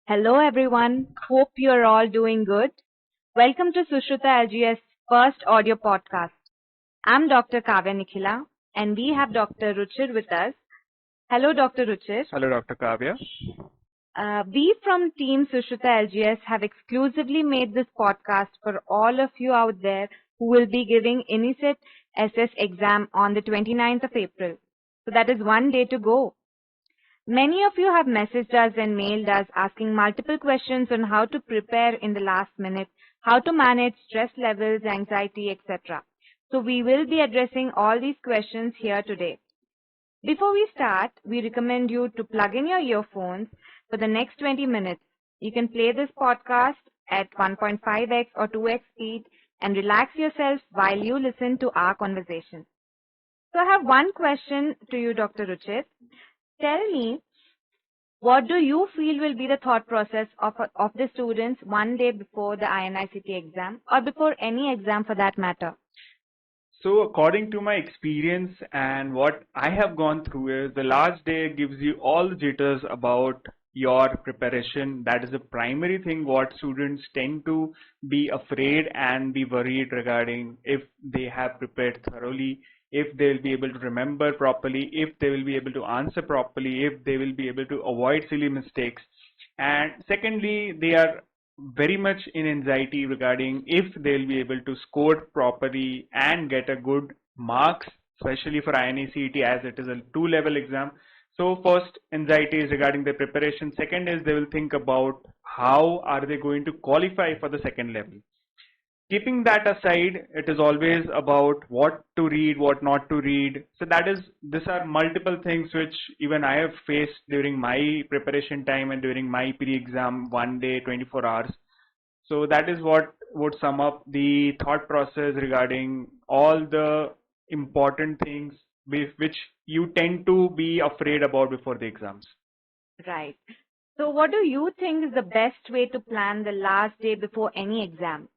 Hello everyone. Hope you're all doing good. Welcome to Sushruta LGS first audio podcast. I'm Dr. Kavya Nikhila and we have Dr. Ruchir with us. Hello Dr. Ruchir. Hello, Dr. Kavya. We from Team Sushruta LGS have exclusively made this podcast for all of you out there who will be giving INICET SS exam on the 29th of April. So that is one day to go. Many of you have messaged us and mailed us asking multiple questions on how to prepare in the last minute, how to manage stress levels, anxiety, etc. So we will be addressing all these questions here today. Before we start, we recommend you to plug in your earphones for the next 20 minutes. You can play this podcast at 1.5x or 2x speed and relax yourself while you listen to our conversation. So I have one question to you, Dr. Ruchit. Tell me, what do you feel will be the thought process of the students one day before the INICT exam or before any exam for that matter? So, according to my experience and what I have gone through is the last day gives you all the jitters about your preparation. That is the primary thing what students tend to be afraid and be worried regarding if they have prepared thoroughly, if they will be able to remember properly, if they will be able to answer properly, if they will be able to avoid silly mistakes. And secondly, they are very much in anxiety regarding if they'll be able to score properly and get a good marks, especially for INECET as it is a two-level exam. So first anxiety is regarding their preparation. Second is they will think about how are they going to qualify for the second level. Keeping that aside, it is always about what to read, what not to read. So these are multiple things which even I have faced during my preparation time and during my pre-exam one day, 24 hours. So that is what would sum up the thought process regarding all the important things which you tend to be afraid about before the exams. Right. So what do you think is the best way to plan the last day before any exam?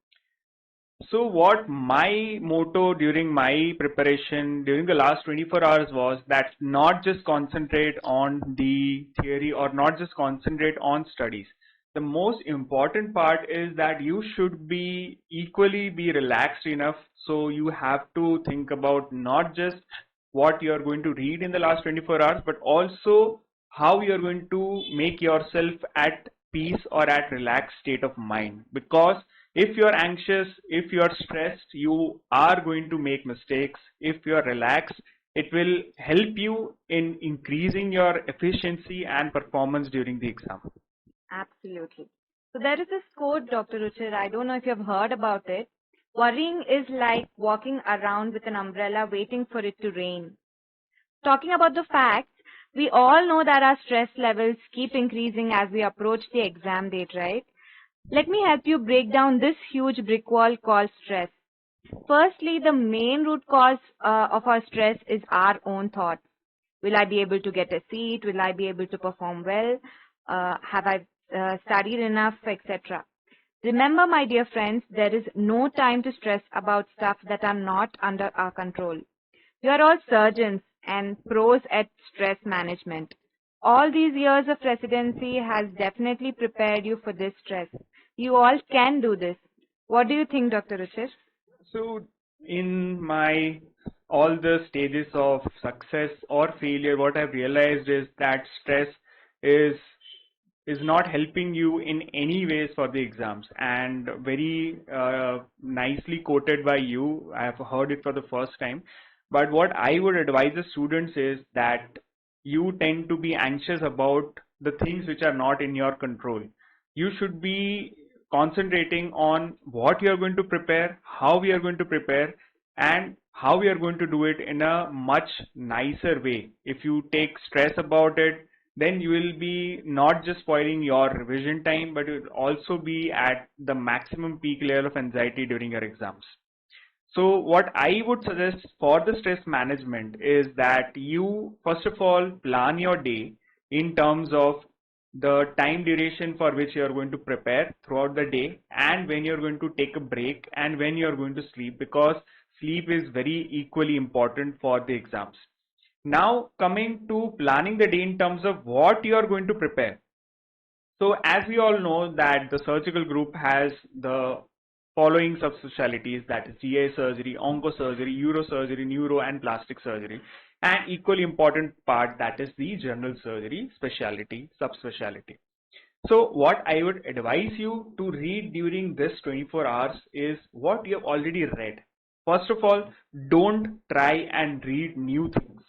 So what my motto during my preparation during the last 24 hours was that not just concentrate on the theory or not just concentrate on studies. The most important part is that you should be equally be relaxed enough, so you have to think about not just what you are going to read in the last 24 hours but also how you are going to make yourself at peace or at relaxed state of mind, because if you're anxious, if you're stressed, you are going to make mistakes. If you're relaxed, it will help you in increasing your efficiency and performance during the exam. Absolutely. So there is this quote, Dr. Ruchir, I don't know if you've heard about it. Worrying is like walking around with an umbrella waiting for it to rain. Talking about the facts, we all know that our stress levels keep increasing as we approach the exam date, right? Let me help you break down this huge brick wall called stress. Firstly, the main root cause of our stress is our own thoughts. Will I be able to get a seat? Will I be able to perform well? Have I studied enough, etc. Remember, my dear friends, there is no time to stress about stuff that are not under our control. You are all surgeons and pros at stress management. All these years of residency has definitely prepared you for this stress. You all can do this. What do you think, Dr. Ruchir? So, in my all the stages of success or failure, what I've realized is that stress is is not helping you in any ways for the exams, and very nicely quoted by you. I have heard it for the first time. But what I would advise the students is that you tend to be anxious about the things which are not in your control. You should be concentrating on what you are going to prepare, how we are going to prepare, and how we are going to do it in a much nicer way. If you take stress about it, then you will be not just spoiling your revision time, but you will also be at the maximum peak level of anxiety during your exams. So what I would suggest for the stress management is that you first of all plan your day in terms of the time duration for which you are going to prepare throughout the day, and when you're going to take a break, and when you're going to sleep, because sleep is very equally important for the exams. Now coming to planning the day in terms of what you are going to prepare. So as we all know that the surgical group has the following subspecialties, that is GI surgery, oncosurgery, neurosurgery, neuro and plastic surgery, and equally important part, that is the general surgery specialty, subspecialty. So what I would advise you to read during this 24 hours is what you have already read. First of all, don't try and read new things.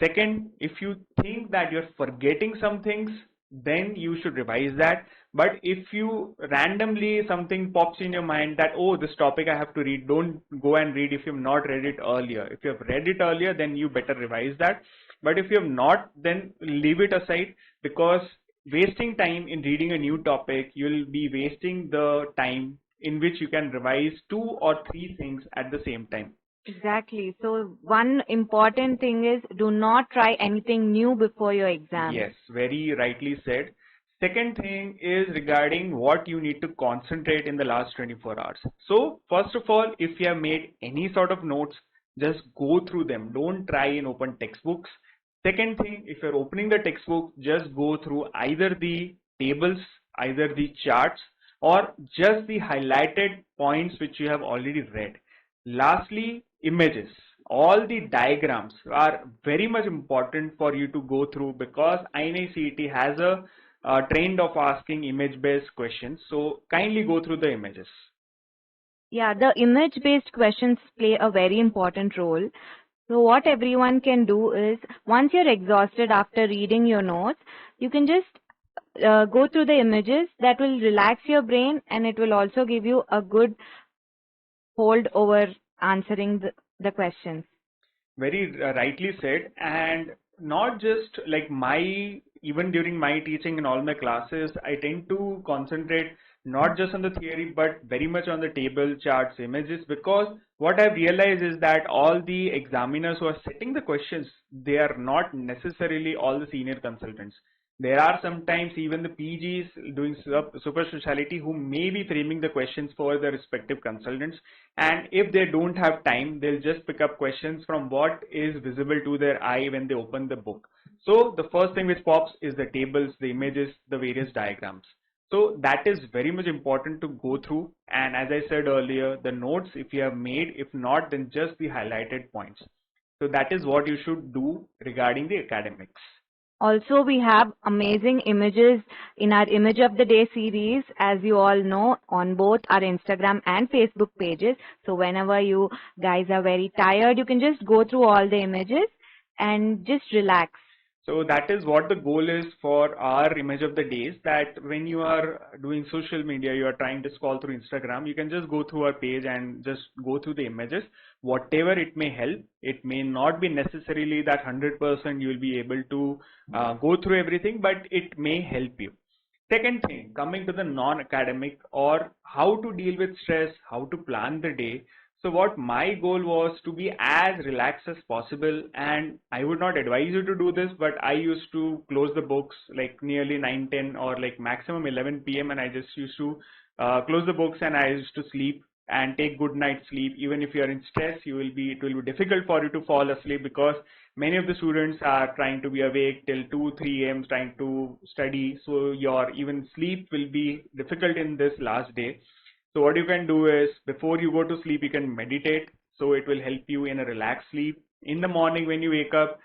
Second, if you think that you're forgetting some things, then you should revise that. But if you randomly something pops in your mind that, oh, this topic I have to read, don't go and read if you've not read it earlier. If you have read it earlier, then you better revise that. But if you have not, then leave it aside, because wasting time in reading a new topic, you'll be wasting the time in which you can revise 2 or 3 things at the same time. Exactly. So one important thing is do not try anything new before your exam. Yes, very rightly said. Second thing is regarding what you need to concentrate in the last 24 hours. So first of all, if you have made any sort of notes, just go through them. Don't try and open textbooks. Second thing, if you're opening the textbook, just go through either the tables, either the charts, or just the highlighted points which you have already read. Lastly, images. All the diagrams are very much important for you to go through, because INICET has a trend of asking image-based questions. So kindly go through the images. Yeah, the image-based questions play a very important role. So what everyone can do is, once you're exhausted after reading your notes, you can just go through the images. That will relax your brain, and it will also give you a good hold over answering the questions. Very rightly said. And not just like even during my teaching in all my classes, I tend to concentrate not just on the theory, but very much on the table, charts, images, because what I've realized is that all the examiners who are setting the questions, they are not necessarily all the senior consultants. There are sometimes even the PGs doing super specialty who may be framing the questions for the respective consultants, and if they don't have time, they'll just pick up questions from what is visible to their eye when they open the book. So the first thing which pops is the tables, the images, the various diagrams. So that is very much important to go through. And as I said earlier, the notes, if you have made, if not, then just the highlighted points. So that is what you should do regarding the academics. Also, we have amazing images in our Image of the Day series, as you all know, on both our Instagram and Facebook pages. So whenever you guys are very tired, you can just go through all the images and just relax. So that is what the goal is for our Image of the Days, that when you are doing social media, you are trying to scroll through Instagram, you can just go through our page and just go through the images. Whatever it may help, it may not be necessarily that 100% you will be able to go through everything, but it may help you. Second thing, coming to the non-academic, or how to deal with stress, how to plan the day. So what my goal was to be as relaxed as possible, and I would not advise you to do this, but I used to close the books like nearly 9, 10, or like maximum 11 p.m. and I just used to close the books and I used to sleep and take good night sleep. Even if you are in stress, it will be difficult for you to fall asleep, because many of the students are trying to be awake till 2, 3 a.m. trying to study. So your even sleep will be difficult in this last day. So what you can do is, before you go to sleep, you can meditate. So it will help you in a relaxed sleep. In the morning when you wake up,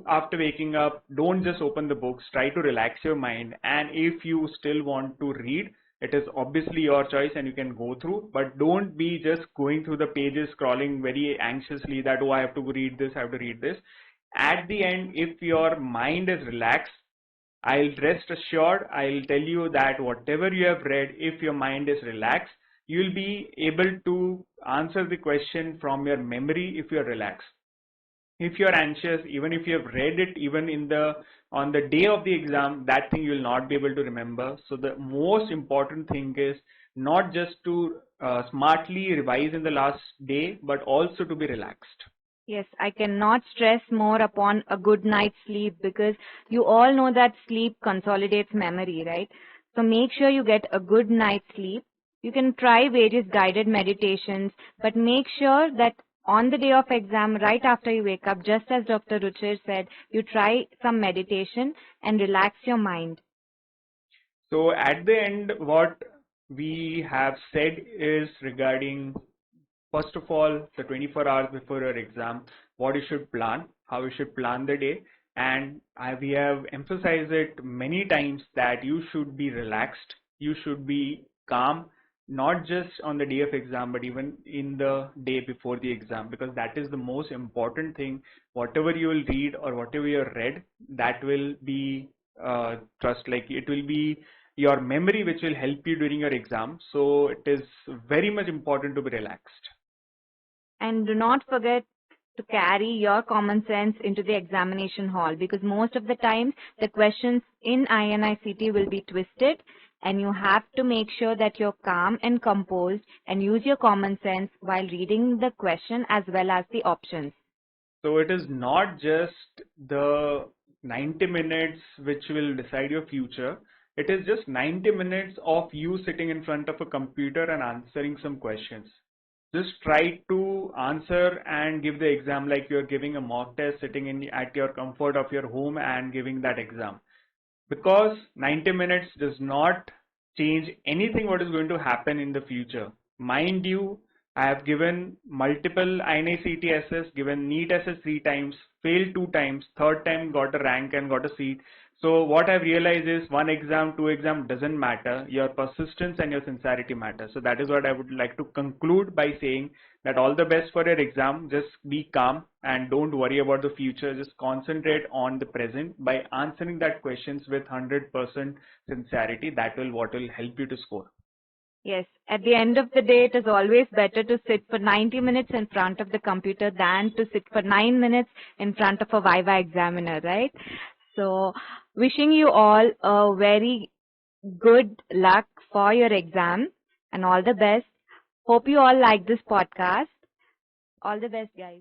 after waking up, don't just open the books, try to relax your mind. And if you still want to read, it is obviously your choice and you can go through, but don't be just going through the pages, scrolling very anxiously that, oh, I have to read this, I have to read this. At the end, if your mind is relaxed, I'll rest assured, I'll tell you that whatever you have read, if your mind is relaxed, you'll be able to answer the question from your memory if you're relaxed. If you're anxious, even if you have read it, even on the day of the exam, that thing you will not be able to remember. So the most important thing is not just to smartly revise in the last day, but also to be relaxed. Yes, I cannot stress more upon a good night's sleep, because you all know that sleep consolidates memory, right? So make sure you get a good night's sleep. You can try various guided meditations, but make sure that on the day of exam, right after you wake up, just as Dr. Ruchir said, you try some meditation and relax your mind. So at the end, what we have said is regarding, first of all, the 24 hours before your exam, what you should plan, how you should plan the day. And we have emphasized it many times that you should be relaxed, you should be calm, not just on the day of exam, but even in the day before the exam, because that is the most important thing. Whatever you will read or whatever you read, that will be trust, like it will be your memory which will help you during your exam. So it is very much important to be relaxed. And do not forget to carry your common sense into the examination hall, because most of the times the questions in INICT will be twisted, and you have to make sure that you're calm and composed and use your common sense while reading the question as well as the options. So it is not just the 90 minutes which will decide your future. It is just 90 minutes of you sitting in front of a computer and answering some questions. Just try to answer and give the exam like you're giving a mock test sitting at your comfort of your home and giving that exam. Because 90 minutes does not change anything what is going to happen in the future. Mind you, I have given multiple INI SS, given NEET SS 3 times, failed 2 times, third time got a rank and got a seat. So what I've realized is one exam, two exam doesn't matter. Your persistence and your sincerity matter. So that is what I would like to conclude by saying that all the best for your exam. Just be calm and don't worry about the future. Just concentrate on the present by answering that questions with 100% sincerity. That will what will help you to score. Yes, at the end of the day, it is always better to sit for 90 minutes in front of the computer than to sit for 9 minutes in front of a Viva examiner, right? So, wishing you all a very good luck for your exam and all the best. Hope you all like this podcast. All the best, guys.